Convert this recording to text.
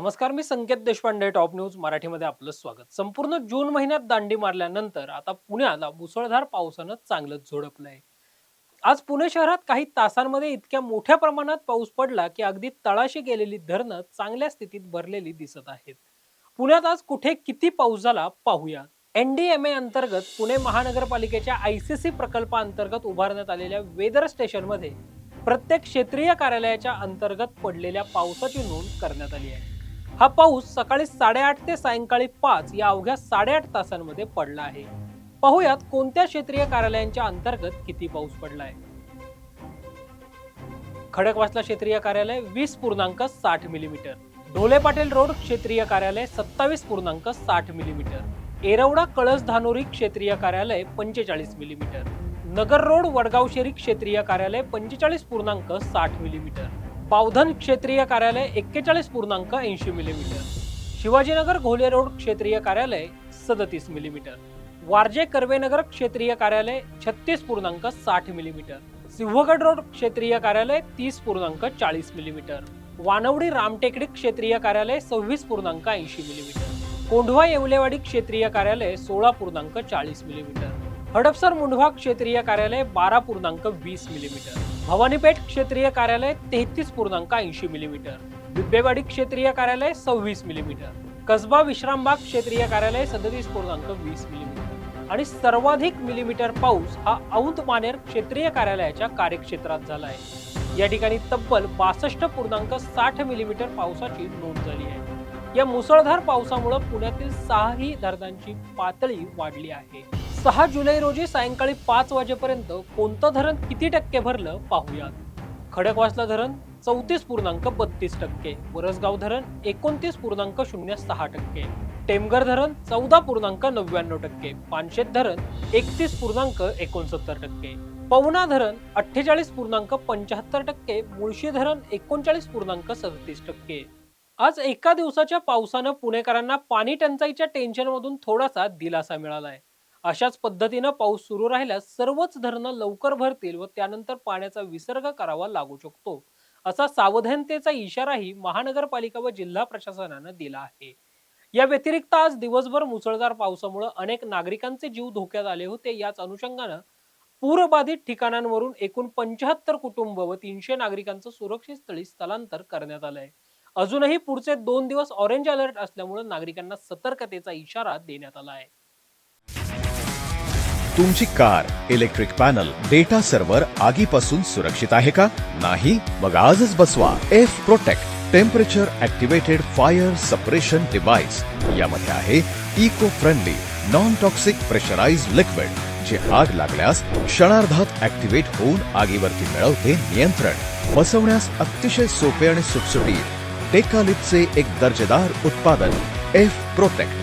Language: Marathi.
नमस्कार, मी संकेत देशपांडे. टॉप न्यूज मराठीमध्ये आपलं स्वागत. संपूर्ण जून महिन्यात दांडी मारल्यानंतर आता पुण्याला मुसळधार पावसानं चांगलंच झोडपलंय. आज पुणे शहरात काही तासांमध्ये इतक्या मोठ्या प्रमाणात पाऊस पडला की अगदी तळाशी गेलेली धरणं चांगल्या स्थितीत भरलेली दिसत आहेत. पुण्यात आज कुठे किती पाऊस झाला पाहूया. NDMA अंतर्गत पुणे महानगरपालिकेच्या ICC प्रकल्पाअंतर्गत उभारण्यात आलेल्या वेदर स्टेशनमध्ये प्रत्येक क्षेत्रीय कार्यालयाच्या अंतर्गत पडलेल्या पावसाची नोंद करण्यात आली आहे. हा पाऊस सकाळी 8:30 ते सायंकाळी 5 या अवघ्या 8.5 तासांमध्ये पडला आहे. पाहूयात कोणत्या क्षेत्रीय कार्यालयांच्या अंतर्गत किती पाऊस पडला आहे. खडकवासला क्षेत्रीय कार्यालय 20.60 मिलीमीटर, ढोले पाटील रोड क्षेत्रीय कार्यालय 27.60 मिलीमीटर, एरवडा कळस धानोरी क्षेत्रीय कार्यालय 45 मिलीमीटर, नगर रोड वडगाव शेरी क्षेत्रीय कार्यालय 45.60 मिलीमीटर, बावधन क्षेत्रीय कार्यालय 41.80 मिलीमीटर, शिवाजीनगर घोले रोड क्षेत्रीय कार्यालय 37 मिलीमीटर, वारजे कर्वेनगर क्षेत्रीय कार्यालय 36.60 मिलीमीटर, सिंहगड रोड क्षेत्रीय कार्यालय 30.40 मिलीमीटर, वानवडी रामटेकडी क्षेत्रीय कार्यालय 26.80 मिलीमीटर, कोंढवा येवलेवाडी क्षेत्रीय कार्यालय 16.40 मिलीमीटर, हडपसर मुंढवा क्षेत्रीय कार्यालय 12.20 मिलीमीटर, भवानीपेठ क्षेत्रीय कार्यालय 33.80 मिलीमीटर, बिब्बेवाडी क्षेत्रीय कार्यालय 26 मिलीमीटर, कसबा विश्रामबाग क्षेत्रीय कार्यालय 37.20 मिलीमीटर आणि सर्वाधिक मिलीमीटर पाऊस हा औंध मानेर क्षेत्रीय कार्यालयाच्या कार्यक्षेत्रात झाला आहे. या ठिकाणी तब्बल 62.60 मिलीमीटर पावसाची नोंद झाली आहे. या मुसळधार पावसामुळे पुण्यातील 6ही धरणांची पातळी वाढली आहे. 6 जुलै रोजी सायंकाळी 5 वाजेपर्यंत कोणतं धरण किती टक्के भरलं पाहूयात. खडकवासला धरण 34.32%, वरसगाव धरण 29.06%, टेमघर धरण 14.99%, पानशेत धरण 31.69%, पवना धरण 48.75%, मुळशी धरण 39.37%. आज एका दिवसाच्या पावसानं पुणेकरांना पाणी टंचाईच्या टेन्शनमधून थोडासा दिलासा मिळालाय. अशाच पद्धतीनं पाऊस सुरू राहिल्यास सर्वच धरणं लवकर भरतील व त्यानंतर पाण्याचा विसर्ग करावा लागू शकतो, असा सावधानतेचा इशाराही महानगरपालिका व जिल्हा प्रशासनानं दिला आहे. या व्यतिरिक्त आज दिवसभर मुसळधार पावसामुळे अनेक नागरिकांचे जीव धोक्यात आले होते. याच अनुषंगानं पूरबाधित ठिकाणांवरून एकूण 75 कुटुंब व 300 नागरिकांचं सुरक्षित स्थळी स्थलांतर करण्यात आलंय. अजूनही पुढचे 2 दिवस ऑरेंज अलर्ट असल्यामुळे नागरिकांना सतर्कतेचा इशारा देण्यात आला आहे. तुमची car, electric panel, data server आगीपासून सुरक्षित आहे का? नाही? मग आजच बसवा F protect temperature activated fire suppression device. यामध्ये आहे eco friendly non toxic pressurised liquid, जे आग लागल्यास क्षणार्धात ऍक्टिव्हेट होऊन आगीवरती मिळवते नियंत्रण. बसवण्यास अतिशय सोपे आणि सुटसुटीत टेकालिपचे एक दर्जेदार उत्पादन एफ प्रोटेक्ट.